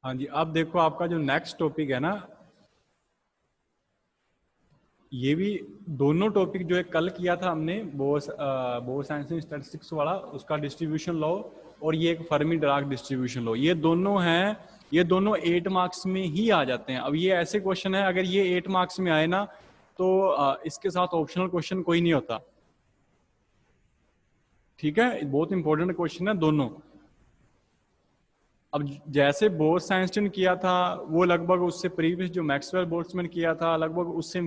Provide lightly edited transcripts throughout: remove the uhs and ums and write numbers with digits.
हाँ जी, अब देखो आपका जो नेक्स्ट टॉपिक है ना, ये भी दोनों टॉपिक जो है कल किया था हमने बोर साइंस एंड स्टैटिस्टिक्स वाला, उसका डिस्ट्रीब्यूशन लॉ, और ये एक फर्मी डिराक डिस्ट्रीब्यूशन लॉ, ये दोनों हैं, ये दोनों 8 मार्क्स में ही आ जाते हैं। अब ये ऐसे क्वेश्चन है, अगर ये 8 मार्क्स में आए ना तो इसके साथ ऑप्शनल क्वेश्चन कोई नहीं होता। ठीक है, बहुत इंपॉर्टेंट क्वेश्चन है दोनों। अब जैसे बोर्ड साइंस्टीन किया था वो लगभग उससे प्रीवियस जो मैक्सवेल बोल्ट्जमैन किया था लगभग उससे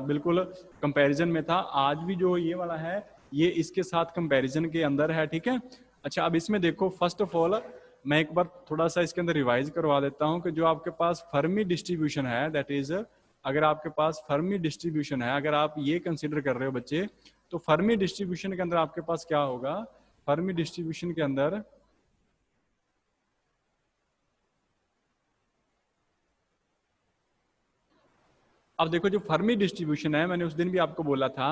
बिल्कुल कंपैरिजन में था। आज भी जो ये वाला है ये इसके साथ कंपैरिजन के अंदर है। ठीक है, अच्छा अब इसमें देखो, फर्स्ट ऑफ ऑल मैं एक बार थोड़ा सा इसके अंदर रिवाइज करवा देता हूँ कि जो आपके पास फर्मी डिस्ट्रीब्यूशन है, दैट इज अगर आपके पास फर्मी डिस्ट्रीब्यूशन है, अगर आप ये कंसिडर कर रहे हो बच्चे, तो फर्मी डिस्ट्रीब्यूशन के अंदर आपके पास क्या होगा, फर्मी डिस्ट्रीब्यूशन के अंदर अब देखो जो फर्मी डिस्ट्रीब्यूशन है, मैंने उस दिन भी आपको बोला था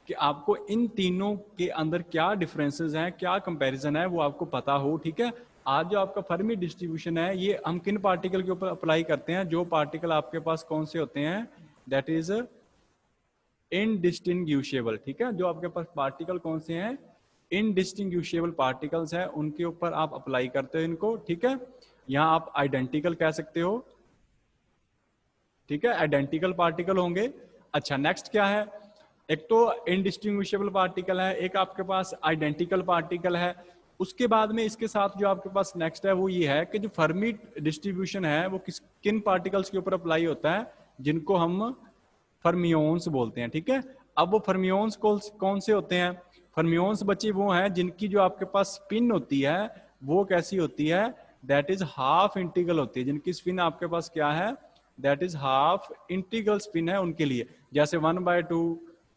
कि आपको इन तीनों के अंदर क्या डिफरेंसेस हैं, क्या कंपैरिजन है, वो आपको पता हो। ठीक है, आज जो आपका फर्मी डिस्ट्रीब्यूशन है ये हम किन पार्टिकल के ऊपर अप्लाई करते हैं, जो पार्टिकल आपके पास कौन से होते हैं, दैट इज इनडिस्टिंग्विशेबल। ठीक है, जो आपके पास पार्टिकल कौन से हैं, इनडिस्टिंग्विशेबल पार्टिकल्स हैं, उनके ऊपर आप अप्लाई करते हो इनको। ठीक है, यहाँ आप आइडेंटिकल कह सकते हो। ठीक है, आइडेंटिकल पार्टिकल होंगे। अच्छा नेक्स्ट क्या है, एक तो इनडिस्टिंग्विशेबल पार्टिकल है, एक आपके पास आइडेंटिकल पार्टिकल है। उसके बाद में इसके साथ जो आपके पास नेक्स्ट है वो ये है कि जो फर्मी डिस्ट्रीब्यूशन है वो किन पार्टिकल्स के ऊपर अप्लाई होता है, जिनको हम फर्मियोन्स बोलते हैं। ठीक है, अब वो फर्मियोन्स कौन से होते हैं, फर्मियोन्स बच्चे वो हैं जिनकी जो आपके पास स्पिन होती है वो कैसी होती है, दैट इज हाफ इंटीग्रल होती है। जिनकी स्पिन आपके पास क्या है, that is half integral spin है उनके लिए, जैसे 1/2,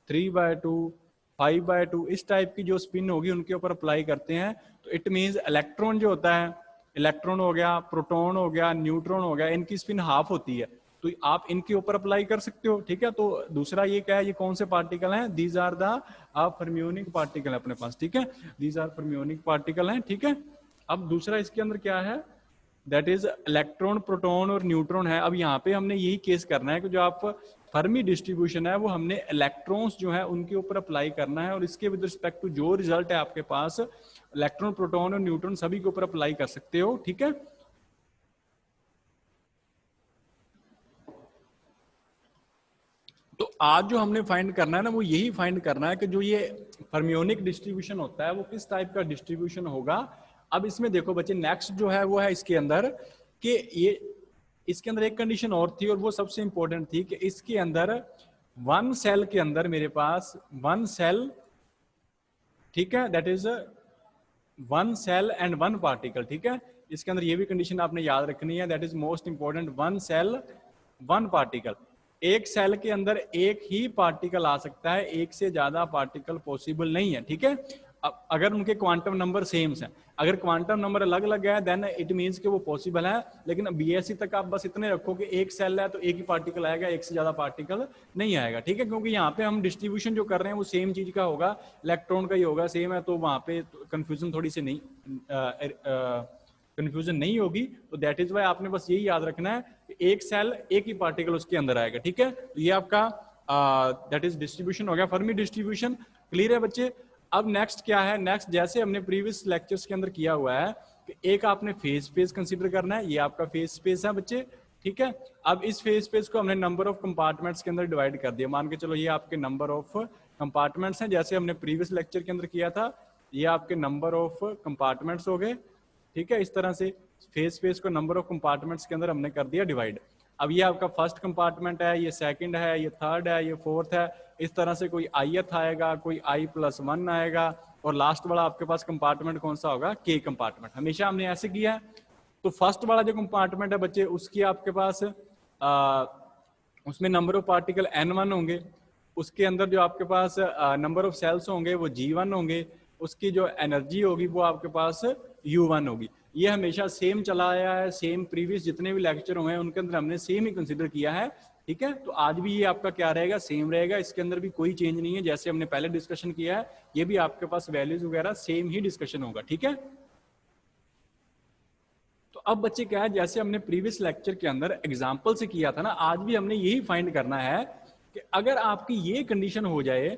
3/2, 5/2, इस टाइप की जो स्पिन होगी उनके ऊपर अप्लाई करते हैं। तो इट मीन्स इलेक्ट्रॉन जो होता है, इलेक्ट्रॉन हो गया, प्रोटॉन हो गया, न्यूट्रॉन हो गया, इनकी स्पिन हाफ होती है, तो आप इनके ऊपर अप्लाई कर सकते हो। ठीक है, तो दूसरा ये क्या है, ये कौन से पार्टिकल हैं, दीज आर द फर्मियोनिक पार्टिकल है अपने पास। ठीक है, दीज आर फर्मियोनिक पार्टिकल हैं। ठीक है, अब दूसरा इसके अंदर क्या है, दैट इज इलेक्ट्रॉन, प्रोटॉन और न्यूट्रॉन है। अब यहाँ पे हमने यही केस करना है कि जो आप फर्मी डिस्ट्रीब्यूशन है वो हमने इलेक्ट्रॉन्स जो है उनके ऊपर अप्लाई करना है, और इसके विद रिस्पेक्ट टू जो रिजल्ट है आपके पास, इलेक्ट्रॉन, प्रोटॉन और न्यूट्रॉन सभी के ऊपर अप्लाई कर सकते हो। ठीक है, तो आज जो हमने फाइंड करना है ना वो यही फाइंड करना है कि जो ये फर्मियोनिक डिस्ट्रीब्यूशन होता है वो किस टाइप का डिस्ट्रीब्यूशन होगा। अब इसमें देखो बच्चे, नेक्स्ट जो है वो है इसके अंदर कि ये, इसके अंदर एक कंडीशन और थी और वो सबसे इंपॉर्टेंट थी कि इसके अंदर वन सेल के अंदर मेरे पास वन सेल, ठीक है, that is one cell and one particle. ठीक है, इसके अंदर ये भी कंडीशन आपने याद रखनी है, that is most important, one cell one particle. एक सेल के अंदर एक ही पार्टिकल आ सकता है, एक से ज्यादा पार्टिकल पॉसिबल नहीं है। ठीक है, अब अगर उनके क्वांटम नंबर सेम हैं, अगर क्वांटम नंबर अलग अलग है देन इट मीन्स कि वो पॉसिबल है, लेकिन बीएससी तक आप बस इतने रखो कि एक सेल है तो एक ही पार्टिकल आएगा, एक से ज्यादा पार्टिकल नहीं आएगा। ठीक है, क्योंकि यहाँ पे हम डिस्ट्रीब्यूशन जो कर रहे हैं वो सेम चीज का होगा, इलेक्ट्रॉन का ही होगा, सेम है, तो वहां पे कंफ्यूजन थोड़ी सी नहीं कंफ्यूजन नहीं होगी। तो दैट इज वाई आपने बस यही याद रखना है कि एक सेल एक ही पार्टिकल उसके अंदर आएगा। ठीक है, तो ये आपका दैट इज डिस्ट्रीब्यूशन हो गया, फर्मी डिस्ट्रीब्यूशन। क्लियर है बच्चे, अब नेक्स्ट क्या है, नेक्स्ट जैसे हमने प्रीवियस लेक्चर्स के अंदर किया हुआ है कि एक आपने फेज स्पेस कंसीडर करना है, ये आपका फेज स्पेस है बच्चे। ठीक है, अब इस फेज स्पेस को हमने नंबर ऑफ कंपार्टमेंट्स के अंदर डिवाइड कर दिया, मान के चलो ये आपके नंबर ऑफ कंपार्टमेंट्स हैं, जैसे हमने प्रीवियस लेक्चर के अंदर किया था, ये आपके नंबर ऑफ कंपार्टमेंट्स हो गए। ठीक है, इस तरह से फेज स्पेस को नंबर ऑफ कंपार्टमेंट्स के अंदर हमने कर दिया डिवाइड। अब ये आपका फर्स्ट कंपार्टमेंट है, ये सेकंड है, ये थर्ड है, ये फोर्थ है, इस तरह से कोई ith आएगा, कोई i+1 आएगा, और लास्ट वाला आपके पास कंपार्टमेंट कौन सा होगा, k कंपार्टमेंट। हमेशा हमने ऐसे किया है। तो फर्स्ट वाला जो कंपार्टमेंट है बच्चे उसकी आपके पास उसमें नंबर ऑफ पार्टिकल n1 होंगे, उसके अंदर जो आपके पास नंबर ऑफ सेल्स होंगे वो g1 होंगे, उसकी जो एनर्जी होगी वो आपके पास u1 होगी। ये हमेशा सेम चला आया है, सेम प्रीवियस जितने भी लेक्चर हुए हैं उनके अंदर हमने सेम ही कंसीडर किया है। ठीक है, तो आज भी ये आपका क्या रहेगा, सेम रहेगा, इसके अंदर भी कोई चेंज नहीं है, जैसे हमने पहले डिस्कशन किया है, ये भी आपके पास वैल्यूज वगैरह सेम ही डिस्कशन होगा। ठीक है, तो अब बच्चे क्या है, जैसे हमने प्रीवियस लेक्चर के अंदर एग्जाम्पल से किया था ना, आज भी हमने यही फाइंड करना है कि अगर आपकी ये कंडीशन हो जाए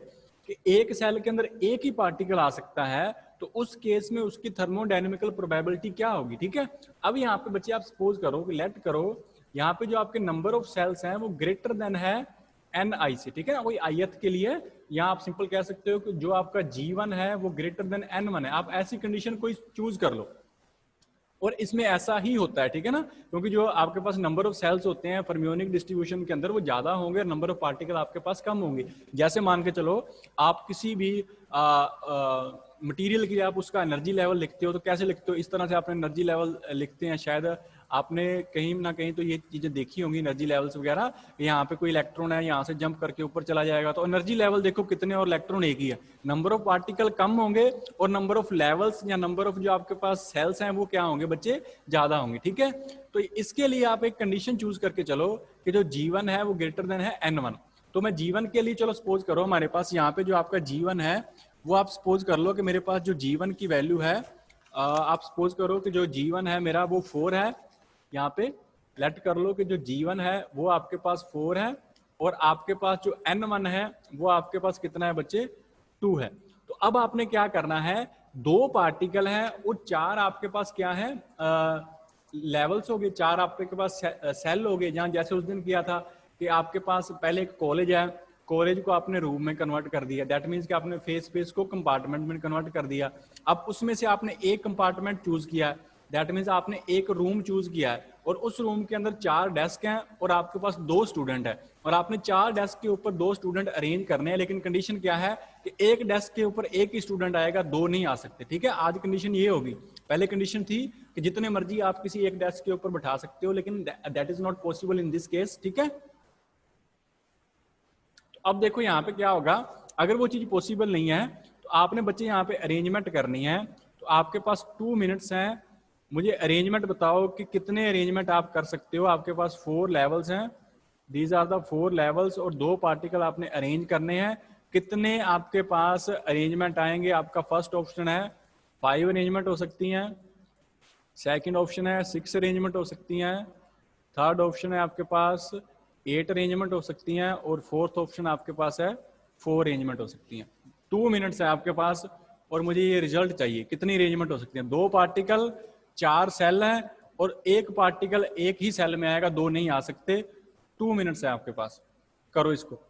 कि एक सेल के अंदर एक ही पार्टिकल आ सकता है, तो उस केस में उसकी थर्मोडायनेमिकल प्रोबेबिलिटी क्या होगी। ठीक है, अब यहाँ पे बच्चे आप सपोज करो कि लेट करो यहाँ पे जो आपके नंबर ऑफ सेल्स हैं वो ग्रेटर देन है एन आई से। ठीक है ना, कोई आयत के लिए यहाँ आप सिंपल कह सकते हो कि जो आपका G1 है वो ग्रेटर देन N1 है। आप ऐसी कंडीशन कोई चूज कर लो, और इसमें ऐसा ही होता है। ठीक है ना, क्योंकि जो आपके पास नंबर ऑफ सेल्स होते हैं फर्मियोनिक डिस्ट्रीब्यूशन के अंदर वो ज्यादा होंगे और नंबर ऑफ पार्टिकल आपके पास कम होंगे। जैसे मान के चलो आप किसी भी मटेरियल के लिए आप उसका एनर्जी लेवल लिखते हो, तो कैसे लिखते हो, इस तरह से आप एनर्जी लेवल लिखते हैं। शायद आपने कहीं ना कहीं तो ये चीजें देखी होंगी, एनर्जी लेवल्स वगैरह। यहाँ पे कोई इलेक्ट्रॉन है, यहाँ से जंप करके ऊपर चला जाएगा, तो एनर्जी लेवल देखो कितने और इलेक्ट्रॉन एक ही है। नंबर ऑफ पार्टिकल कम होंगे और नंबर ऑफ लेवल्स या नंबर ऑफ जो आपके पास सेल्स हैं वो क्या होंगे बच्चे, ज्यादा होंगे। ठीक है, तो इसके लिए आप एक कंडीशन चूज करके चलो कि जो G1 है वो ग्रेटर देन है N1। तो मैं G1 के लिए, चलो सपोज करो हमारे पास यहाँ पे जो आपका G1 है वो आप सपोज कर लो कि मेरे पास जो G1 की वैल्यू है, आप सपोज करो कि जो G1 है मेरा वो 4 है। यहाँ पे लेट कर लो कि जो G1 है वो आपके पास 4 है, और आपके पास जो N1 है वो आपके पास कितना है बच्चे, 2 है। तो अब आपने क्या करना है, दो पार्टिकल हैं और चार आपके पास क्या है, लेवल्स हो गए, चार आपके पास सेल हो गए। जहां जैसे उस दिन किया था कि आपके पास पहले एक कॉलेज है, कॉलेज को आपने रूम में कन्वर्ट कर दिया, दैट मीन्स कि आपने फेस स्पेस को कंपार्टमेंट में कन्वर्ट कर दिया। अब उसमें से आपने एक कंपार्टमेंट चूज किया है, दैट मीन्स आपने एक रूम चूज किया है, और उस रूम के अंदर 4 डेस्क हैं और आपके पास 2 स्टूडेंट है, और आपने 4 डेस्क के ऊपर 2 स्टूडेंट अरेंज करने हैं। लेकिन कंडीशन क्या है कि एक डेस्क के ऊपर एक ही स्टूडेंट आएगा, 2 नहीं आ सकते। ठीक है, आज कंडीशन ये होगी। पहले कंडीशन थी कि जितने मर्जी आप किसी एक डेस्क के ऊपर बैठा सकते हो, लेकिन that is not possible in this case. ठीक है, तो अब देखो यहाँ पे क्या होगा, अगर वो चीज पॉसिबल नहीं है तो आपने बच्चे यहाँ पे अरेंजमेंट करनी है। तो आपके पास 2 मिनट्स हैं, मुझे अरेंजमेंट बताओ कि कितने अरेंजमेंट आप कर सकते हो। आपके पास 4 लेवल्स हैं, दीज आर द 4 लेवल्स, और 2 पार्टिकल आपने अरेंज करने हैं। कितने आपके पास अरेंजमेंट आएंगे, आपका फर्स्ट ऑप्शन है 5 अरेंजमेंट हो सकती हैं, सेकंड ऑप्शन है 6 अरेंजमेंट हो सकती हैं, थर्ड ऑप्शन है आपके पास 8 अरेंजमेंट हो सकती हैं, और फोर्थ ऑप्शन आपके पास है 4 अरेंजमेंट हो सकती हैं। 2 मिनट्स है आपके पास और मुझे ये रिजल्ट चाहिए, कितनी अरेंजमेंट हो सकती हैं। 2 पार्टिकल 4 सेल हैं और एक पार्टिकल एक ही सेल में आएगा, 2 नहीं आ सकते। 2 मिनट्स है आपके पास, करो इसको।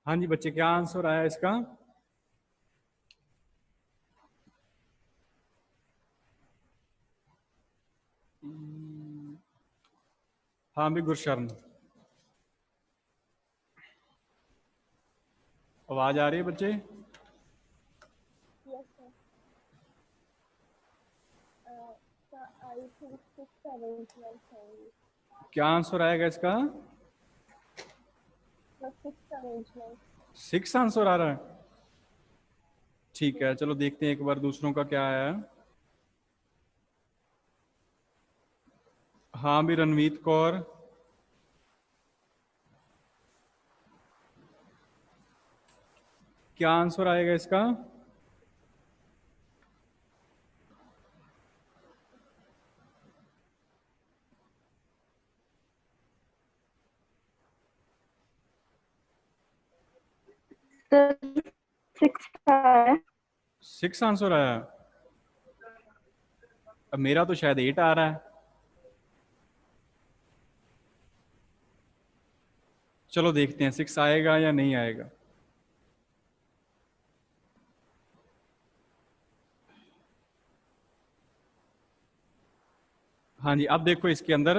हाँ जी बच्चे, क्या आंसर आया इसका। हाँ भी गुरशरण, आवाज आ रही है बच्चे। Yes, sir. Sir, I think 6 arrangements only. क्या आंसर आएगा इसका, The 6 arrangements. 6 आंसर आ रहा है। ठीक Yes. है, चलो देखते हैं एक बार दूसरों का क्या आया है। हाँ भी रणवीत कौर, क्या आंसर आएगा इसका। Sir, 6 है. 6 आंसर आया है। अब मेरा तो शायद 8 आ रहा है। चलो देखते हैं 6 आएगा या नहीं आएगा। हाँ जी, अब देखो इसके अंदर,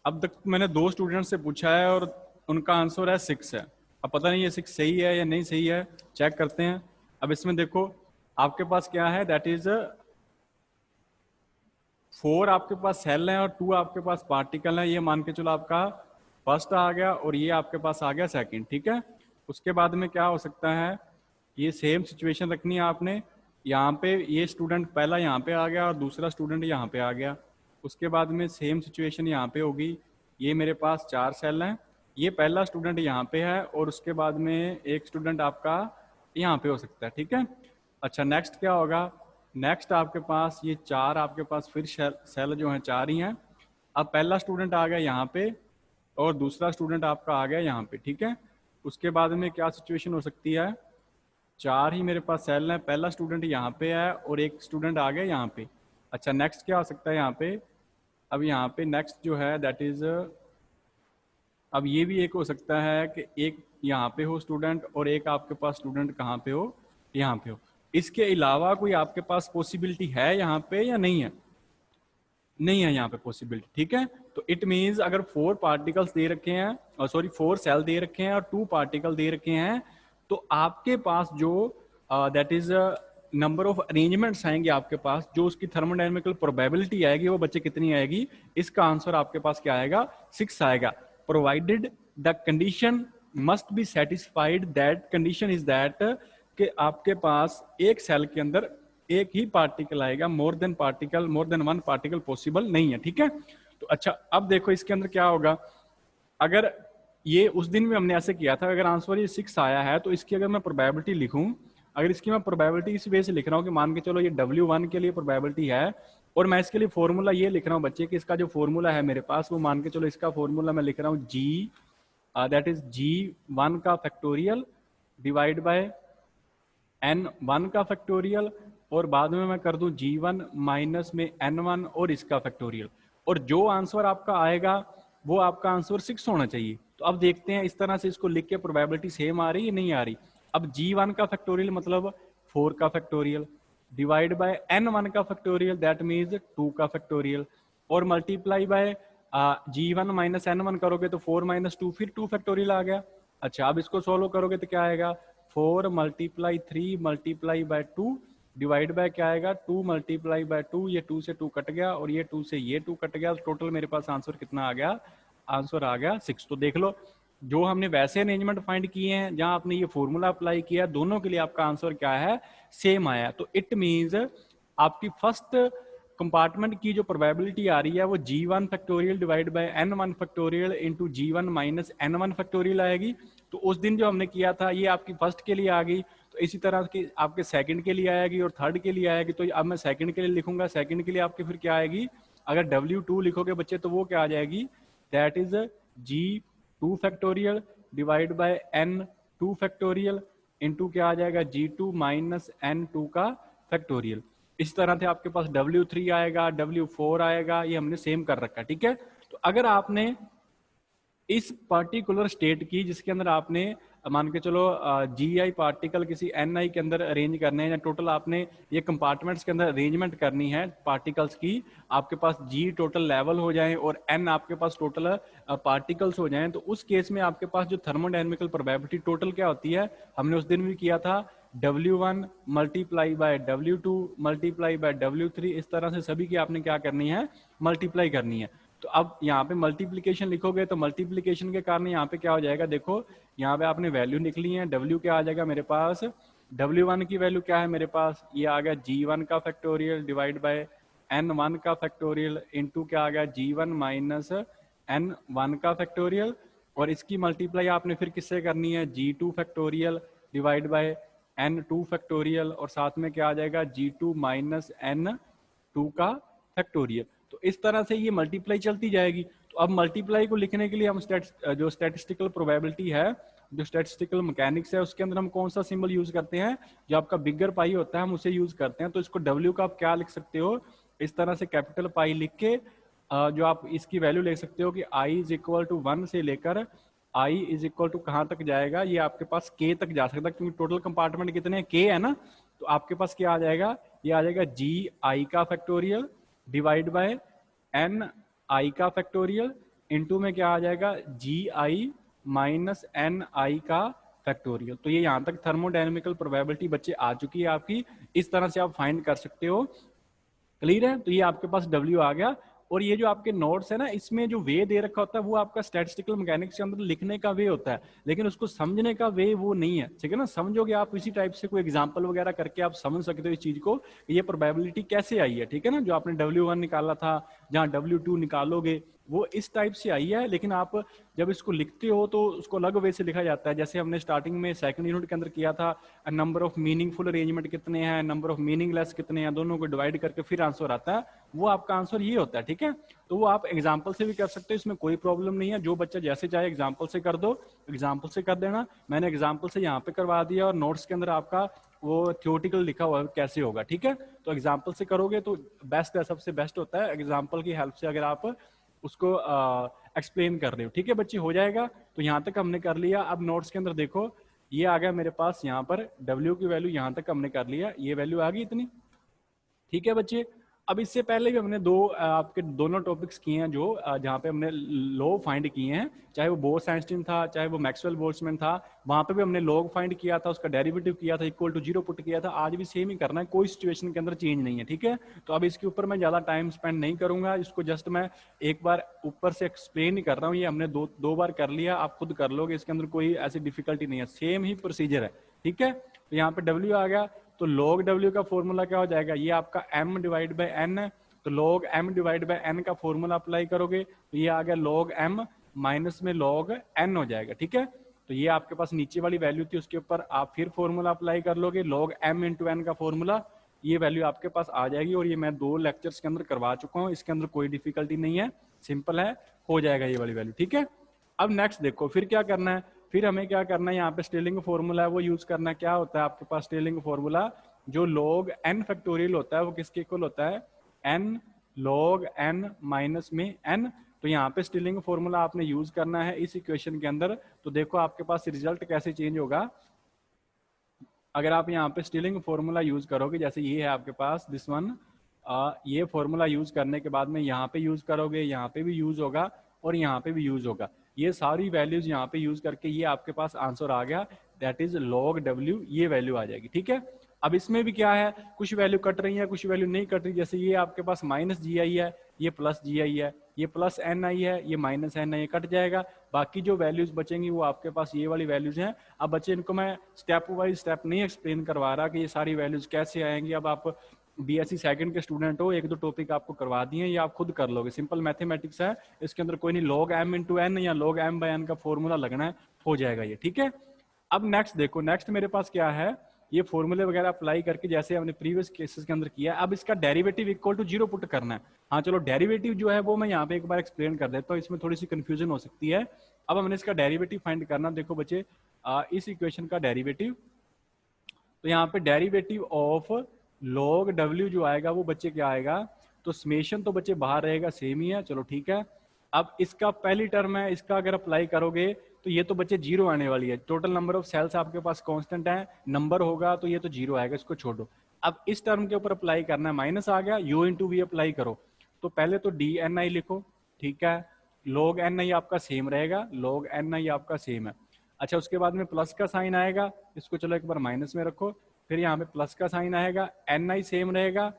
अब तक मैंने 2 स्टूडेंट से पूछा है और उनका आंसर है 6 है। अब पता नहीं ये 6 सही है या नहीं सही है, चेक करते हैं। अब इसमें देखो आपके पास क्या है, दैट इज 4 आपके पास सेल है और 2 आपके पास पार्टिकल है। ये मान के चलो आपका फर्स्ट आ गया और ये आपके पास आ गया सेकंड, ठीक है। उसके बाद में क्या हो सकता है, ये सेम सिचुएशन रखनी है आपने। यहाँ पे ये स्टूडेंट पहला यहाँ पे आ गया और दूसरा स्टूडेंट यहाँ पे आ गया। उसके बाद में सेम सिचुएशन यहाँ पे होगी। ये मेरे पास 4 सेल हैं, ये पहला स्टूडेंट यहाँ पे है और उसके बाद में एक स्टूडेंट आपका यहाँ पे हो सकता है, ठीक है। अच्छा नेक्स्ट क्या होगा, नेक्स्ट आपके पास ये 4 आपके पास फिर सेल जो हैं 4 ही हैं। अब पहला स्टूडेंट आ गया यहाँ पे और दूसरा स्टूडेंट आपका आ गया यहाँ पे, ठीक है। उसके बाद में क्या सिचुएशन हो सकती है, 4 ही मेरे पास सेल हैं, पहला स्टूडेंट यहाँ पे है और एक स्टूडेंट आ गया यहाँ पे। अच्छा नेक्स्ट क्या हो सकता है यहाँ पे, अब यहाँ पे नेक्स्ट जो है दैट इज, अब ये भी एक हो सकता है कि एक यहाँ पे हो स्टूडेंट और एक आपके पास स्टूडेंट कहाँ पे हो, यहाँ पे हो। इसके अलावा कोई आपके पास पॉसिबिलिटी है यहाँ पे या नहीं है, नहीं है यहाँ पे पॉसिबिलिटी, ठीक है। तो इट मींस अगर 4 पार्टिकल्स दे रखे हैं और सॉरी 4 सेल दे रखे हैं और 2 पार्टिकल दे रखे हैं, तो आपके पास जो that is number of arrangements आएंगे आपके पास, जो उसकी थर्मोडायनेमिकल प्रोबेबिलिटी आएगी वो बच्चे कितनी आएगी, इसका आंसर आपके पास क्या आएगा, 6 आएगा। Provided the condition must be satisfied, that condition is that कि आपके पास एक सेल के अंदर एक ही पार्टिकल आएगा, more than one particle possible नहीं है, ठीक है। तो अच्छा अब देखो इसके अंदर क्या होगा, अगर ये उस दिन भी हमने ऐसे किया था, अगर आंसर ये 6 आया है तो इसकी अगर मैं प्रोबेबिलिटी लिखूं, अगर इसकी मैं प्रोबेबिलिटी इस वे से लिख रहा हूँ कि मान के चलो ये W1 के लिए प्रोबेबिलिटी है और मैं इसके लिए फॉर्मूला ये लिख रहा हूँ बच्चे कि इसका जो फॉर्मूला है मेरे पास, वो मान के चलो इसका फॉर्मूला मैं लिख रहा हूँ G दैट इज G1 का फैक्टोरियल डिवाइड बाय N1 का फैक्टोरियल और बाद में मैं कर दूं G1 माइनस में N1 और इसका फैक्टोरियल, और जो आंसर आपका आएगा वो आपका आंसर 6 होना चाहिए। तो अब देखते हैं इस तरह से इसको लिख के प्रोबेबिलिटी सेम आ रही है नहीं आ रही। अब G1 का फैक्टोरियल मतलब 4 का फैक्टोरियल डिवाइड बाय N1 का फैक्टोरियल दैट मीन्स 2 का फैक्टोरियल और multiply by G1 minus N1 करोगे तो 4 माइनस 2 फिर 2 फैक्टोरियल आ गया। अच्छा अब इसको सोल्व करोगे तो क्या आएगा, 4 multiply 3 multiply by 2 divide by क्या आएगा, 2 मल्टीप्लाई बाय 2, ये 2 से 2 कट गया और ये 2 से ये 2 कट गया, टोटल मेरे पास आंसर कितना आ गया, आंसर आ गया 6। तो देख लो जो हमने वैसे अरेंजमेंट फाइंड किए हैं जहां आपने ये फॉर्मूला अप्लाई किया, दोनों के लिए आपका आंसर क्या है, सेम आया। तो इट मींस आपकी फर्स्ट कंपार्टमेंट की जो प्रोबेबिलिटी आ रही है वो G1 factorial divide by N1 factorial into G1 minus N1 factorial आएगी। तो उस दिन जो हमने किया था ये आपकी फर्स्ट के लिए आ गई, तो इसी तरह की आपके सेकंड के लिए आएगी और थर्ड के लिए आएगी। तो अब मैं सेकंड के लिए लिखूंगा, सेकंड के लिए आपके फिर क्या आएगी, अगर W2 लिखोगे बच्चे तो वो क्या आ जाएगी, that is G2 factorial divide by N2 factorial into क्या आ जाएगा, G2 माइनस N2 का फैक्टोरियल। इस तरह से आपके पास W3 आएगा, W4 आएगा, ये हमने सेम कर रखा है, ठीक है। तो अगर आपने इस पर्टिकुलर स्टेट की जिसके अंदर आपने मान के चलो GI पार्टिकल किसी NI के अंदर अरेंज करने हैं या टोटल आपने ये कंपार्टमेंट्स के अंदर अरेंजमेंट करनी है पार्टिकल्स की, आपके पास G टोटल लेवल हो जाए और N आपके पास टोटल पार्टिकल्स हो जाएं, तो उस केस में आपके पास जो थर्मोडायनेमिकल प्रोबेबिलिटी टोटल क्या होती है, हमने उस दिन भी किया था W1 multiply by W2 multiply by W3, इस तरह से सभी की आपने क्या करनी है, मल्टीप्लाई करनी है। तो अब यहाँ पे मल्टीप्लिकेशन लिखोगे तो मल्टीप्लिकेशन के कारण यहाँ पे क्या हो जाएगा, देखो यहाँ पे आपने वैल्यू निकली है, W क्या आ जाएगा मेरे पास, W1 की वैल्यू क्या है मेरे पास, ये आ गया G1 का फैक्टोरियल डिवाइड बाय N1 का फैक्टोरियल इंटू क्या आ गया G1 माइनस N1 का फैक्टोरियल, और इसकी मल्टीप्लाई आपने फिर किससे करनी है, G2 factorial divide by N2 factorial और साथ में क्या आ जाएगा G2 माइनस N2 का फैक्टोरियल। तो इस तरह से ये मल्टीप्लाई चलती जाएगी। तो अब मल्टीप्लाई को लिखने के लिए हम जो स्टैटिस्टिकल प्रोबेबिलिटी है, जो स्टैटिस्टिकल मैकेनिक्स है, उसके अंदर हम कौन सा सिंबल यूज करते हैं, जो आपका बिगर पाई होता है हम उसे यूज करते हैं। तो इसको W का आप क्या लिख सकते हो, इस तरह से कैपिटल पाई लिख के जो आप इसकी वैल्यू ले सकते हो कि I इज इक्वल टू 1 से लेकर आई इज इक्वल टू कहाँ तक जाएगा, ये आपके पास के तक जा सकता है, क्योंकि टोटल कंपार्टमेंट कितने हैं, के है ना, तो आपके पास क्या आ जाएगा, ये आ जाएगा जी आई का फैक्टोरियल डिवाइड बाय एन आई का फैक्टोरियल इनटू में क्या आ जाएगा, जी आई माइनस एन आई का फैक्टोरियल। तो ये यहाँ तक थर्मोडायनेमिकल प्रोबेबिलिटी बच्चे आ चुकी है आपकी, इस तरह से आप फाइंड कर सकते हो। क्लियर है, तो ये आपके पास W आ गया। और ये जो आपके नोट्स है ना, इसमें जो वे दे रखा होता है वो आपका स्टैटिस्टिकल मैकेनिक्स के अंदर लिखने का वे होता है, लेकिन उसको समझने का वे वो नहीं है, ठीक है ना। समझोगे आप इसी टाइप से कोई एग्जांपल वगैरह करके आप समझ सकते हो इस चीज को, ये प्रोबेबिलिटी कैसे आई है, ठीक है ना। जो आपने W1 निकाला था, जहाँ W2 निकालोगे वो इस टाइप से आई है, लेकिन आप जब इसको लिखते हो तो उसको अलग वे से लिखा जाता है। जैसे हमने स्टार्टिंग में सेकंड यूनिट के अंदर किया था, नंबर ऑफ मीनिंगफुल अरेंजमेंट कितने हैं, नंबर ऑफ मीनिंगलेस कितने हैं, दोनों को डिवाइड करके फिर आंसर आता है, वो आपका आंसर ये होता है, ठीक है। तो वो आप एग्जाम्पल से भी कर सकते हो, इसमें कोई प्रॉब्लम नहीं है, जो बच्चा जैसे चाहे एग्जाम्पल से कर दो, एग्जाम्पल से कर देना। मैंने एग्जाम्पल से यहाँ पे करवा दिया और नोट्स के अंदर आपका वो थियोटिकल लिखा हुआ कैसे होगा, ठीक है। तो एग्जाम्पल से करोगे तो बेस्ट है, सबसे बेस्ट होता है एग्जाम्पल की हेल्प से अगर आप उसको एक्सप्लेन कर रहे हो, ठीक है बच्चे, हो जाएगा। तो यहाँ तक हमने कर लिया। अब नोट्स के अंदर देखो, ये आ गया मेरे पास, यहाँ पर W की वैल्यू यहाँ तक हमने कर लिया, ये वैल्यू आ गई इतनी, ठीक है बच्चे। अब इससे पहले भी हमने आपके दोनों टॉपिक्स किए हैं जो जहाँ पे हमने लॉ फाइंड किए हैं, चाहे वो बोर्स आइंस्टीन था, चाहे वो मैक्सवेल बोल्ट्जमैन था, वहाँ पे भी हमने लॉग फाइंड किया था, उसका डेरिवेटिव किया था, इक्वल टू 0 पुट किया था। आज भी सेम ही करना है, कोई सिचुएशन के अंदर चेंज नहीं है, ठीक है। तो अब इसके ऊपर मैं ज़्यादा टाइम स्पेंड नहीं करूंगा, इसको जस्ट मैं एक बार ऊपर से एक्सप्लेन ही कर रहा हूँ। ये हमने दो बार कर लिया, आप खुद कर लोगे, इसके अंदर कोई ऐसी डिफिकल्टी नहीं है, सेम ही प्रोसीजर है, ठीक है। तो यहाँ पे W आ गया, तो log W का फॉर्मूला क्या हो जाएगा, ये आपका m डिवाइड बाई n है, तो log m divide by n का फॉर्मूला अप्लाई करोगे तो ये आ गया log m माइनस में log n हो जाएगा, ठीक है। तो ये आपके पास नीचे वाली वैल्यू थी, उसके ऊपर आप फिर फॉर्मूला अप्लाई कर लोगे, log m इंटू n का फॉर्मूला, ये वैल्यू आपके पास आ जाएगी। और ये मैं 2 लेक्चर्स के अंदर करवा चुका हूँ, इसके अंदर कोई डिफिकल्टी नहीं है, सिंपल है, हो जाएगा ये वाली वैल्यू, ठीक है। अब नेक्स्ट देखो फिर क्या करना है, फिर हमें क्या करना है, यहाँ पे स्टेलिंग फॉर्मूला है वो यूज करना है। क्या होता है आपके पास स्टेलिंग फॉर्मूला, जो log n फैक्टोरियल होता है वो किसके इक्वल होता है, n log n माइनस में n। तो यहाँ पे स्टेलिंग फॉर्मूला आपने यूज करना है इस इक्वेशन के अंदर। तो देखो आपके पास रिजल्ट कैसे चेंज होगा, अगर आप यहाँ पे स्टेलिंग फॉर्मूला यूज करोगे, जैसे ये है आपके पास दिस वन, ये फॉर्मूला यूज करने के बाद में यहाँ पे यूज करोगे, यहाँ पे भी यूज होगा और यहाँ पे भी यूज होगा, ये सारी वैल्यूज यहाँ पे यूज करके ये आपके पास आंसर आ गया, दैट इज log W, ये वैल्यू आ जाएगी, ठीक है। अब इसमें भी क्या है, कुछ वैल्यू कट रही है, कुछ वैल्यू नहीं कट रही, जैसे ये आपके पास माइनस जी आई है, ये प्लस जी आई है, ये प्लस एन आई है, ये माइनस एन आई, कट जाएगा। बाकी जो वैल्यूज बचेंगी वो आपके पास ये वाली वैल्यूज हैं। अब बच्चे इनको मैं स्टेप वाइज स्टेप नहीं एक्सप्लेन करवा रहा कि ये सारी वैल्यूज कैसे आएंगी, अब आप BSc सेकंड के स्टूडेंट हो, 1-2 टॉपिक आपको करवा दिए, ये आप खुद कर लोगे, सिंपल मैथमेटिक्स है, इसके अंदर कोई नहीं, log m इंटू एन या log m बाय n का फॉर्मूला लगना है, हो जाएगा ये, ठीक है। अब नेक्स्ट देखो, नेक्स्ट मेरे पास क्या है, ये फॉर्मूले वगैरह अप्लाई करके जैसे हमने प्रीवियस केसेस के अंदर किया, अब इसका डेरिवेटिव इक्वल टू 0 पुट करना है। हाँ चलो, डेरिवेटिव जो है वो मैं यहाँ पे एक बार एक्सप्लेन कर देता हूँ, इसमें थोड़ी सी कंफ्यूजन हो सकती है। अब हमने इसका डेरिवेटिव फाइंड करना, देखो बच्चे इस इक्वेशन का डेरिवेटिव, तो यहाँ पे डेरिवेटिव ऑफ log W जो आएगा वो बच्चे क्या आएगा, तो समेशन तो बच्चे बाहर रहेगा, सेम ही है, चलो ठीक है। अब इसका पहली टर्म है, इसका अगर अप्लाई करोगे तो ये तो बच्चे 0 आने वाली है, टोटल नंबर ऑफ सेल्स आपके पास कांस्टेंट है, नंबर होगा तो ये तो 0 आएगा, इसको छोड़ो। अब इस टर्म के ऊपर अप्लाई करना है, माइनस आ गया, u इंटू वी अप्लाई करो, तो पहले तो DNI लिखो, ठीक है, log NI आपका सेम रहेगा, log NI आपका सेम है। अच्छा, उसके बाद में प्लस का साइन आएगा, इसको चलो एक बार माइनस में रखो, फिर यहाँ पे प्लस का साइन आएगा, NI सेम रहेगा,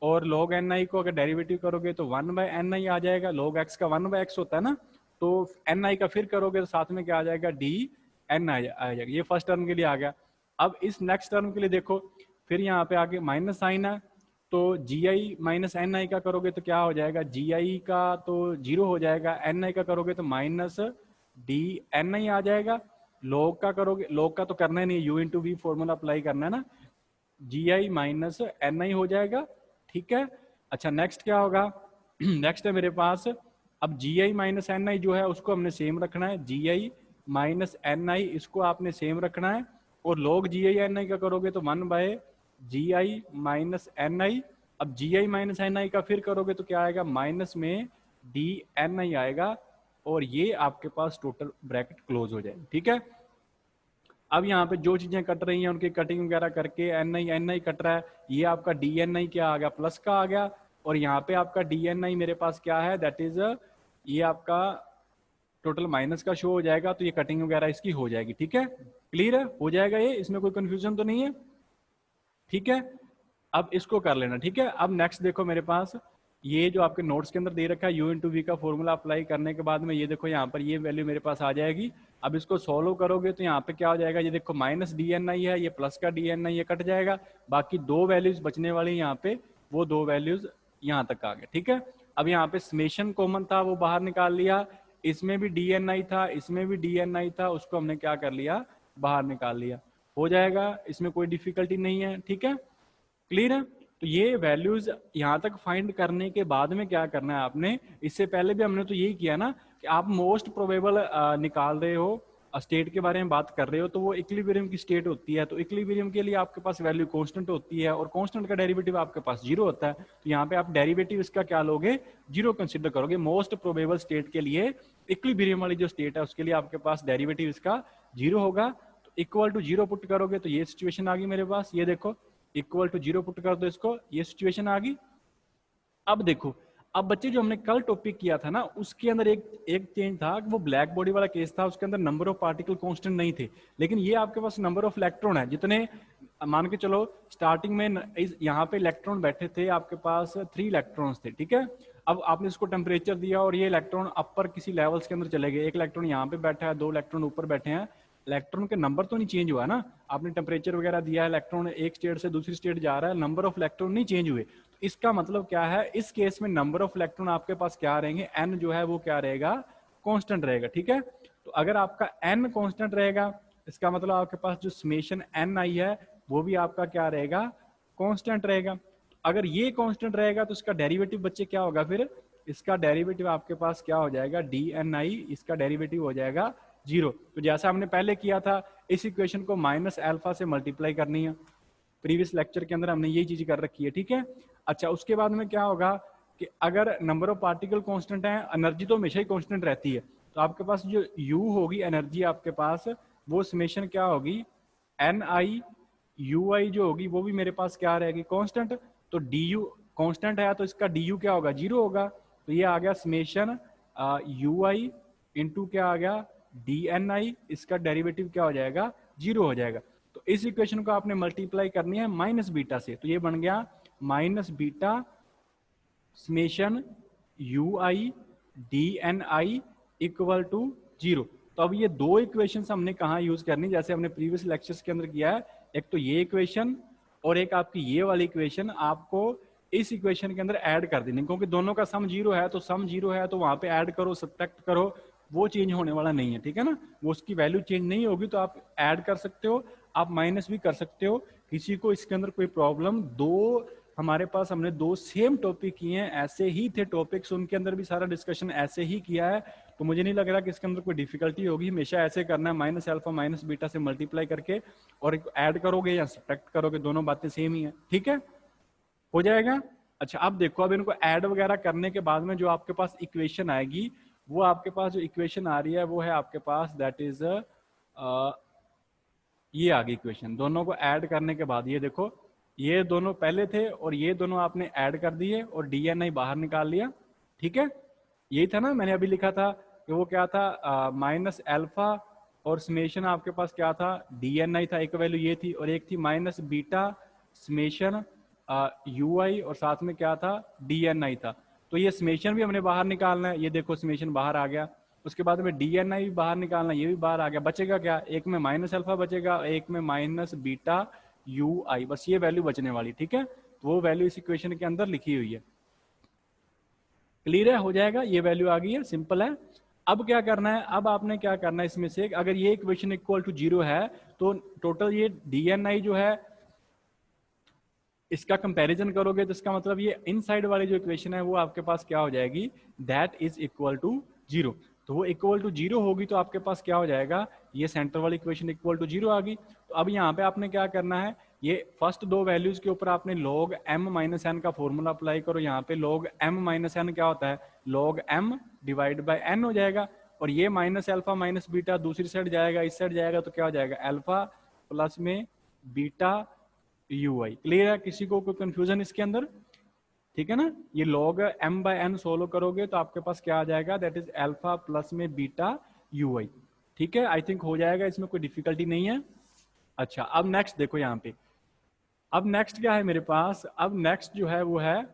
और log NI को अगर डेरिवेटिव करोगे तो 1/NI आ जाएगा, log x का 1/x होता है ना, तो NI का फिर करोगे तो साथ में क्या आ जाएगा, DNI आ जाएगा, ये फर्स्ट टर्म के लिए आ गया। अब इस नेक्स्ट टर्म के लिए देखो, फिर यहाँ पे आगे माइनस साइन है, तो GI माइनस NI का करोगे तो क्या हो जाएगा, GI का तो 0 हो जाएगा, NI का करोगे तो माइनस DNI आ जाएगा, log का करोगे, log का तो करना ही नहीं, u into v formula apply करना है ना, GI माइनस NI हो जाएगा, ठीक है। अच्छा, नेक्स्ट क्या होगा, नेक्स्ट है मेरे पास, अब GI माइनस NI जो है उसको हमने सेम रखना है, GI माइनस NI इसको आपने सेम रखना है, और log GI NI का करोगे तो 1/GI माइनस NI। अब GI माइनस NI का फिर करोगे तो क्या आएगा, माइनस में DNI आएगा, और ये आपके पास टोटल ब्रैकेट क्लोज हो जाएगी, ठीक है। अब यहाँ पे जो चीजें कट रही हैं उनकी कटिंग वगैरह करके एन आई कट रहा है, ये आपका डी एन आई क्या आ गया, प्लस का आ गया, और यहाँ पे आपका डी एन आई मेरे पास क्या है, दैट इज ये आपका टोटल माइनस का शो हो जाएगा, तो ये कटिंग वगैरह इसकी हो जाएगी, ठीक है। क्लियर है, हो जाएगा ये, इसमें कोई कंफ्यूजन तो नहीं है, ठीक है। अब इसको कर लेना, ठीक है। अब नेक्स्ट देखो मेरे पास ये जो आपके नोट्स के अंदर दे रखा है यू इंटू वी का फॉर्मूला अप्लाई करने के बाद में ये देखो यहाँ पर ये वैल्यू मेरे पास आ जाएगी। अब इसको सॉल्व करोगे तो यहाँ पे क्या हो जाएगा, ये देखो माइनस डी एन आई है, ये प्लस का डी एन आई, ये कट जाएगा, बाकी दो वैल्यूज बचने वाली यहाँ पे, वो दो वैल्यूज यहाँ तक आ गए, ठीक है। अब यहाँ पे समेशन कॉमन था वो बाहर निकाल लिया, इसमें भी डी एन आई था, इसमें भी डी एन आई था, उसको हमने क्या कर लिया, बाहर निकाल लिया, हो जाएगा, इसमें कोई डिफिकल्टी नहीं है, ठीक है। क्लियर है। तो ये वैल्यूज यहां तक फाइंड करने के बाद में क्या करना है आपने, इससे पहले भी हमने तो यही किया ना कि आप मोस्ट प्रोबेबल निकाल रहे हो, स्टेट के बारे में बात कर रहे हो, तो वो इक्विलिब्रियम की स्टेट होती है, तो इक्विलिब्रियम के लिए आपके पास वैल्यू कांस्टेंट होती है और कांस्टेंट का डेरिवेटिव आपके पास जीरो होता है, तो यहाँ पे आप डेरिवेटिव इसका क्या लोगे, जीरो कंसिडर करोगे। मोस्ट प्रोबेबल स्टेट के लिए इक्विलिब्रियम वाली जो स्टेट है उसके लिए आपके पास डेरिवेटिव इसका जीरो होगा, तो इक्वल टू जीरो पुट करोगे तो ये सिचुएशन आ गई मेरे पास, ये देखो इक्वल टू जीरो पुट कर दो इसको, ये सिचुएशन आ गई। अब देखो, अब बच्चे जो हमने कल टॉपिक किया था ना उसके अंदर एक चेंज था, वो ब्लैक बॉडी वाला केस था, उसके अंदर नंबर ऑफ पार्टिकल कांस्टेंट नहीं थे, लेकिन ये आपके पास नंबर ऑफ इलेक्ट्रॉन है, जितने मान के चलो स्टार्टिंग में यहाँ पे इलेक्ट्रॉन बैठे थे आपके पास 3 इलेक्ट्रॉन्स थे, ठीक है। अब आपने इसको टेम्परेचर दिया और ये इलेक्ट्रॉन अपर किसी लेवल्स के अंदर चले गए, एक इलेक्ट्रॉन यहाँ पे बैठा है, 2 इलेक्ट्रॉन ऊपर बैठे हैं, इलेक्ट्रॉन के नंबर तो नहीं चेंज हुआ ना, आपने टेम्परेचर वगैरह दिया, इलेक्ट्रॉन एक स्टेट से दूसरी स्टेट जा रहा है, नंबर ऑफ इलेक्ट्रॉन नहीं चेंज हुए, तो इसका मतलब क्या है, इस केस में नंबर ऑफ इलेक्ट्रॉन आपके पास क्या रहेंगे, एन जो है वो क्या रहेगा, कांस्टेंट रहेगा, ठीक है। तो अगर आपका एन कांस्टेंट रहेगा इसका मतलब आपके पास जो समेशन एन आई है वो भी आपका क्या रहेगा, कांस्टेंट रहेगा। अगर ये कांस्टेंट रहेगा तो इसका डेरिवेटिव बच्चे क्या होगा, फिर इसका डेरिवेटिव आपके पास क्या हो जाएगा, डी एन आई, इसका डेरिवेटिव हो जाएगा जीरो। तो जैसा हमने पहले किया था, इस इक्वेशन को माइनस अल्फा से मल्टीप्लाई करनी है, प्रीवियस लेक्चर के अंदर हमने यही चीज कर रखी है, ठीक है। अच्छा, उसके बाद में क्या होगा कि अगर नंबर ऑफ पार्टिकल कांस्टेंट है, एनर्जी तो हमेशा ही कांस्टेंट रहती है, तो आपके पास जो यू होगी एनर्जी आपके पास, वो समेशन क्या होगी, एन आई यू आई जो होगी वो भी मेरे पास क्या रहेगी, कांस्टेंट। तो डी यू कांस्टेंट है तो इसका डी यू क्या होगा, जीरो होगा, तो ये आ गया समेशन यू आई इंटू क्या आ गया, डी एन आई, इसका डेरिवेटिव क्या हो जाएगा, जीरो हो जाएगा। तो इस इक्वेशन को आपने मल्टीप्लाई करनी है माइनस बीटा से, तो ये बन गया minus beta summation u i d n i equal to zero. तो अब ये दो इक्वेशंस हमने कहाँ यूज करनी, जैसे हमने प्रीवियस लेक्चर्स के अंदर किया है, एक तो ये इक्वेशन और एक आपकी ये वाली इक्वेशन आपको इस इक्वेशन के अंदर ऐड कर देनी, क्योंकि दोनों का सम जीरो है, तो सम जीरो है तो वहां पे ऐड करो सब्ट्रैक्ट करो, वो चेंज होने वाला नहीं है, ठीक है ना, वो उसकी वैल्यू चेंज नहीं होगी, तो आप ऐड कर सकते हो, आप माइनस भी कर सकते हो, किसी को इसके अंदर कोई प्रॉब्लम, दो हमारे पास हमने दो सेम टॉपिक किए हैं, ऐसे ही थे टॉपिक्स, उनके अंदर भी सारा डिस्कशन ऐसे ही किया है, तो मुझे नहीं लग रहा कि इसके अंदर कोई डिफिकल्टी होगी, हमेशा ऐसे करना है, माइनस अल्फा माइनस बीटा से मल्टीप्लाई करके और ऐड करोगे या सब्ट्रैक्ट करोगे, दोनों बातें सेम ही है, ठीक है, हो जाएगा। अच्छा, अब देखो, अब इनको ऐड वगैरह करने के बाद में जो आपके पास इक्वेशन आएगी, वो आपके पास जो इक्वेशन आ रही है वो है आपके पास दैट इज ये आ गई इक्वेशन, दोनों को ऐड करने के बाद ये देखो, ये दोनों पहले थे और ये दोनों आपने ऐड कर दिए और डीएनआई बाहर निकाल लिया, ठीक है, यही था ना, मैंने अभी लिखा था कि वो क्या था, माइनस अल्फा और समेशन आपके पास क्या था, डीएनआई था, एक वैल्यू ये थी, और एक थी minus beta summation u i, और साथ में क्या था, डीएनआई था। तो ये समेशन भी हमने बाहर निकालना है, ये देखो समेशन बाहर आ गया, उसके बाद में डीएनआई भी बाहर निकालना, ये भी बाहर आ गया, बचेगा क्या, एक में माइनस अल्फा बचेगा, एक में माइनस बीटा यू आई, बस ये वैल्यू बचने वाली, ठीक है, तो वो वैल्यू इस इक्वेशन के अंदर लिखी हुई है। क्लियर है, हो जाएगा, ये वैल्यू आ गई है, सिंपल है। अब क्या करना है, अब आपने क्या करना है, इसमें से अगर ये इक्वेशन इक्वल टू जीरो है तो टोटल ये डीएनआई जो है इसका कंपैरिजन करोगे तो इसका मतलब ये इनसाइड वाली जो इक्वेशन है वो आपके पास क्या हो जाएगी, that is equal to zero. तो वो इक्वल टू जीरो होगी तो आपके पास क्या हो जाएगा, ये सेंटर वाली इक्वेशन इक्वल टू जीरो आ गई। तो अब यहाँ पे आपने क्या करना है, ये फर्स्ट दो वैल्यूज के ऊपर आपने log m माइनस एन का फॉर्मूला अप्लाई करो। यहाँ पे log m माइनस एन क्या होता है, log m divide by n हो जाएगा, और ये माइनस अल्फा माइनस बीटा दूसरी साइड जाएगा, इस साइड जाएगा तो क्या हो जाएगा, अल्फा प्लस में बीटा यू आई। क्लियर है, किसी को कोई कंफ्यूजन इसके अंदर? ठीक है ना, ये log m by n solve करोगे तो आपके पास क्या आ जाएगा, दैट इज अल्फा प्लस में बीटा यू आई। ठीक है, आई थिंक हो जाएगा, इसमें कोई डिफिकल्टी नहीं है। अच्छा, अब नेक्स्ट देखो यहाँ पे, अब नेक्स्ट क्या है मेरे पास, अब नेक्स्ट जो है वो है,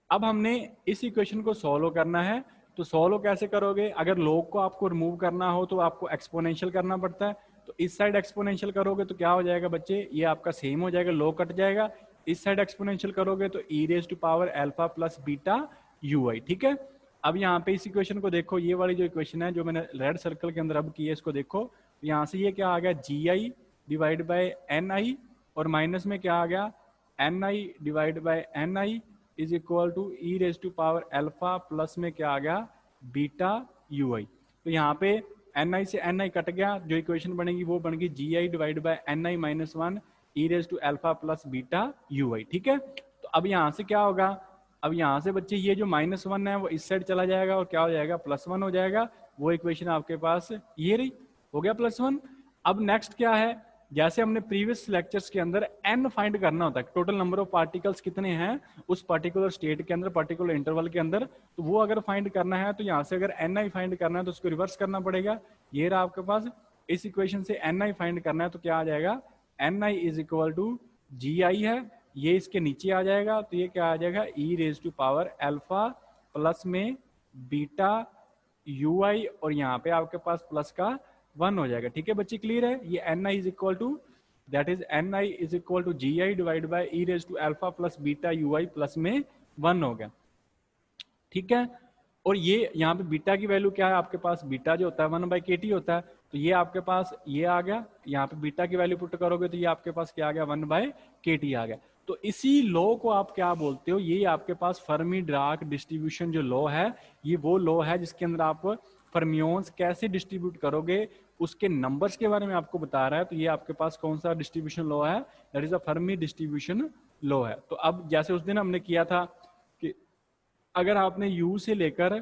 अब हमने इस इक्वेशन को सॉल्व करना है। तो सॉल्व कैसे करोगे, अगर log को आपको रिमूव करना हो तो आपको एक्सपोनेंशियल करना पड़ता है। तो इस साइड एक्सपोनेंशियल करोगे तो क्या हो जाएगा बच्चे, ये आपका सेम हो जाएगा, log कट जाएगा। इस साइड एक्सपोनेंशियल करोगे तो e raise to power alpha plus beta you i. ठीक है, अब यहाँ पे इस इक्वेशन को देखो, ये वाली जो इक्वेशन है जो मैंने रेड सर्कल के अंदर अब की है, इसको देखो, यहाँ से ये क्या आ गया, G I divide by N I, और माइनस में क्या आ गया, N I divide by N I is equal to E raise to power alpha plus में क्या आ गया, बीटा यू आई। तो यहाँ पे एन आई से एन आई कट गया, जो इक्वेशन बनेगी वो बन गई g I divide by N i minus one e raise to alpha plus beta you i. ठीक है, तो अब यहाँ से क्या होगा, अब यहाँ से बच्चे ये जो माइनस वन है वो इस साइड चला जाएगा और क्या हो जाएगा, प्लस वन हो जाएगा। वो इक्वेशन आपके पास ये रही, हो गया प्लस वन। अब नेक्स्ट क्या है, जैसे हमने प्रीवियस लेक्चर्स के अंदर n फाइंड करना होता है, टोटल नंबर ऑफ पार्टिकल्स कितने हैं उस पर्टिकुलर स्टेट के अंदर, पर्टिकुलर इंटरवल के अंदर, तो वो अगर फाइंड करना है तो यहाँ से अगर ni फाइंड करना है तो उसको रिवर्स करना पड़ेगा। ये रहा आपके पास, इस इक्वेशन से ni फाइंड करना है तो क्या आ जाएगा, ni is equal to G आई है, ये इसके नीचे आ जाएगा, तो ये क्या आ जाएगा, e raise to power alpha plus में बीटा यू आई, और यहाँ पे आपके पास प्लस का वन हो जाएगा। ठीक है बच्चे, क्लियर है, ये N I is equal to, that is N I is equal to G I divide by E raise to alpha plus beta you I plus में वन हो गया। ठीक है, और ये यहाँ पे बीटा की वैल्यू क्या है आपके पास, बीटा जो होता है वन बाई के टी होता है, तो ये आपके पास ये आ गया, यहाँ पे बीटा की वैल्यू पुट करोगे तो ये आपके पास क्या आ गया, वन बाय के टी आ गया। तो इसी लॉ को आप क्या बोलते हो, ये आपके पास फर्मी डिराक डिस्ट्रीब्यूशन जो लॉ है, ये वो लॉ है जिसके अंदर आप फर्मियोन्स कैसे डिस्ट्रीब्यूट करोगे उसके नंबर्स के बारे में आपको बता रहा है। तो ये आपके पास कौन सा डिस्ट्रीब्यूशन लॉ है, that is a Fermi distribution law है। तो अब जैसे उस दिन हमने किया था कि अगर आपने u से लेकर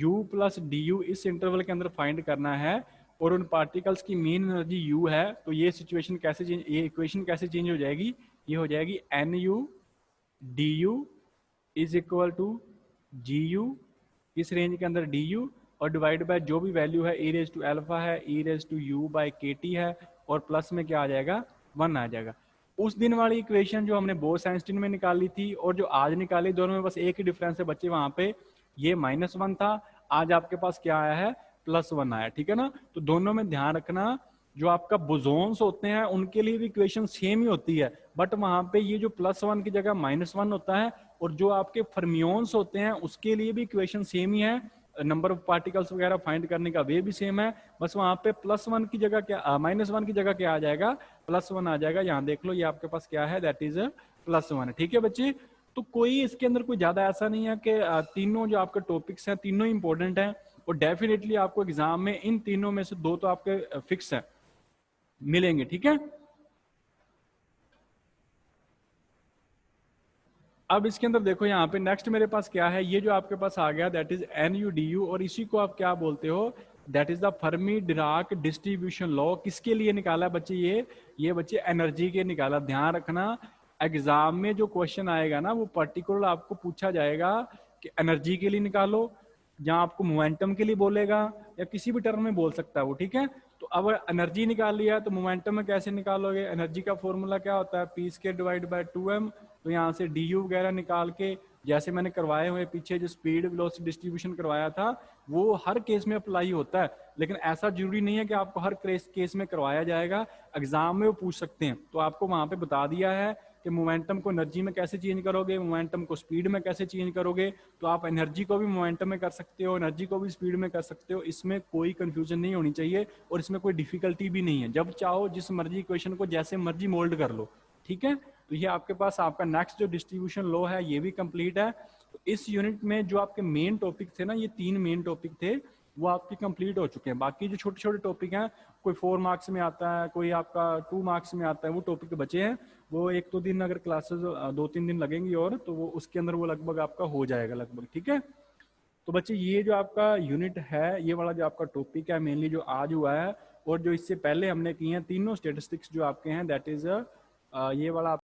u प्लस डी यू इस इंटरवल के अंदर फाइंड करना है और उन पार्टिकल्स की मेन एनर्जी u है, तो ये सिचुएशन कैसे चेंज, ये इक्वेशन कैसे चेंज हो जाएगी, ये हो जाएगी N U D U is equal to G U, इस रेंज के अंदर डी यू, और डिवाइड बाय जो भी वैल्यू है ई रेज टू अल्फा है, E raise to U by K T है, और प्लस में क्या आ जाएगा, वन आ जाएगा। उस दिन वाली इक्वेशन जो हमने बोस-आइंस्टीन में निकाली थी और जो आज निकाली, दोनों में बस एक ही डिफरेंस है बच्चे, वहां पे ये माइनस वन था, आज आपके पास क्या आया है, प्लस वन आया। ठीक है ना, तो दोनों में ध्यान रखना, जो आपका बोसोन्स होते हैं उनके लिए भी इक्वेशन सेम ही होती है, बट वहां पे ये जो प्लस वन की जगह माइनस वन होता है, और जो आपके फर्मियोन्स होते हैं उसके लिए भी इक्वेशन सेम ही है, नंबर ऑफ पार्टिकल्स वगैरह फाइंड करने का वे भी सेम है, बस वहां पे प्लस वन की जगह क्या, माइनस वन की जगह क्या आ जाएगा, प्लस वन आ जाएगा। यहाँ देख लो, ये आपके पास क्या है, दैट इज प्लस वन। ठीक है बच्चे, तो कोई इसके अंदर कोई ज्यादा ऐसा नहीं है कि तीनों जो आपके टॉपिक्स हैं तीनों इंपॉर्टेंट हैं, और डेफिनेटली आपको एग्जाम में इन तीनों में से दो तो आपके फिक्स है, मिलेंगे। ठीक है, अब इसके अंदर देखो, यहाँ पे नेक्स्ट मेरे पास क्या है, ये जो आपके पास आ गया that is N U D U, और इसी को आप क्या बोलते हो, that is the Fermi Dirac distribution law. किसके लिए निकाला बच्चे, ये बच्चे एनर्जी के निकाला। ध्यान रखना, एग्जाम में जो क्वेश्चन आएगा ना वो पर्टिकुलर आपको पूछा जाएगा कि एनर्जी के लिए निकालो, जहां आपको मोमेंटम के लिए बोलेगा, या किसी भी टर्म में बोल सकता है वो। ठीक है, तो अब एनर्जी निकाल लिया तो मोमेंटम में कैसे निकालोगे, एनर्जी का फॉर्मूला क्या होता है, P square divide by 2m। तो यहाँ से डी यू वगैरह निकाल के, जैसे मैंने करवाए हुए पीछे जो स्पीड वेलोसिटी डिस्ट्रीब्यूशन करवाया था, वो हर केस में अप्लाई होता है, लेकिन ऐसा जरूरी नहीं है कि आपको हर केस में करवाया जाएगा, एग्जाम में वो पूछ सकते हैं। तो आपको वहां पे बता दिया है कि मोमेंटम को एनर्जी में कैसे चेंज करोगे, मोमेंटम को स्पीड में कैसे चेंज करोगे। तो आप एनर्जी को भी मोमेंटम में कर सकते हो, एनर्जी को भी स्पीड में कर सकते हो, इसमें कोई कंफ्यूजन नहीं होनी चाहिए, और इसमें कोई डिफिकल्टी भी नहीं है। जब चाहो जिस मर्जी इक्वेशन को जैसे मर्जी मोल्ड कर लो। ठीक है, तो ये आपके पास आपका नेक्स्ट जो डिस्ट्रीब्यूशन लॉ है ये भी कंप्लीट है। तो इस यूनिट में जो आपके मेन टॉपिक थे ना, ये तीन मेन टॉपिक थे, वो आपके कंप्लीट हो चुके हैं। बाकी जो छोटे छोटे टॉपिक हैं, कोई 4 मार्क्स में आता है, कोई आपका 2 मार्क्स में आता है, वो टॉपिक बचे हैं। वो 1-2 दिन अगर क्लासेस 2-3 दिन लगेंगी और तो वो उसके अंदर वो लगभग आपका हो जाएगा लगभग। ठीक है, तो बच्चे ये जो आपका यूनिट है, ये वाला जो आपका टॉपिक है मेनली जो आज हुआ है, और जो इससे पहले हमने किए हैं तीनों स्टेटिस्टिक्स जो आपके हैं, दैट इज ये वाला